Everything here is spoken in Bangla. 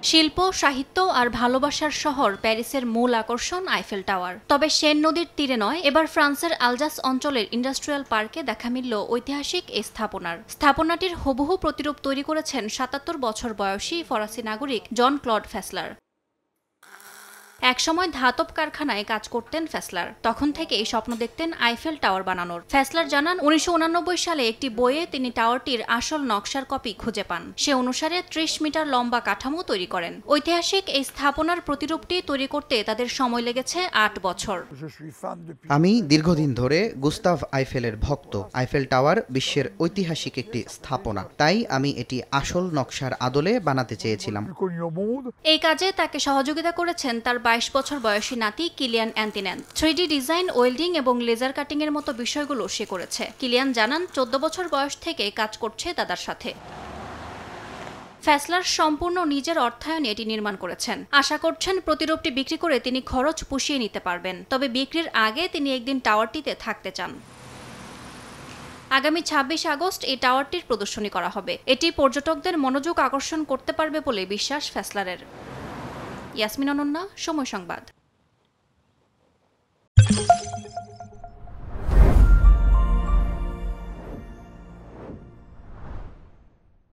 শিল্প, সাহিত্য আর ভালোবাসার শহর প্যারিসের মূল আকর্ষণ আইফেল টাওয়ার। তবে সেন নদীর তীরে নয়, এবার ফ্রান্সের আলজাস অঞ্চলের ইন্ডাস্ট্রিয়াল পার্কে দেখা মিলল ঐতিহাসিক এই স্থাপনাটির হুবহু প্রতিরূপ তৈরি করেছেন ৭৭ বছর বয়সী ফরাসি নাগরিক জন ক্লড ফেসলার। একসময় ধাতব কারখানায় কাজ করতেন ফেসলার। তখন থেকেই স্বপ্ন দেখতেন আইফেল টাওয়ার বানানোর। ফেসলার জানান, ১৯৮৯ সালে একটি বইয়ে তিনি টাওয়ারটির আসল নকশার কপি খুঁজে পান। সে অনুসারে ৩০ মিটার লম্বা কাঠামো তৈরি করেন। ঐতিহাসিক এই স্থাপনার প্রতিরূপটি তৈরি করতে তাদের সময় লেগেছে ৮ বছর। আমি দীর্ঘদিন ধরে গুস্তাভ আইফেলের ভক্ত। আইফেল টাওয়ার বিশ্বের ঐতিহাসিক একটি স্থাপনা, তাই আমি এটি আসল নকশার আদলে বানাতে চেয়েছিলাম। এই কাজে তাকে সহযোগিতা করেছেন তার ২২ বছর বয়সী নাতি কিলিয়ান অ্যান্তিন্যান। 3D ডিজাইন, ওয়েল্ডিং এবং লেজার কাটিং এর মতো বিষয়গুলো সে করেছে। কিলিয়ান জানান, ১৪ বছর বয়স থেকে কাজ করছে দাদার সাথে। ফেসলার সম্পূর্ণ নিজের অর্থায়নে এটি নির্মাণ করেছেন। আশা করছেন প্রতিরূপটি বিক্রি করে তিনি খরচ পুষিয়ে নিতে পারবেন। তবে বিক্রির আগে তিনি একদিন টাওয়ারটিতে থাকতে চান। আগামী ২৬ আগস্ট এই টাওয়ারটির প্রদর্শনী করা হবে। এটি পর্যটকদের মনোযোগ আকর্ষণ করতে পারবে বলে বিশ্বাস ফেসলারের। ইয়াসমিন অনন্যা, সময় সংবাদ।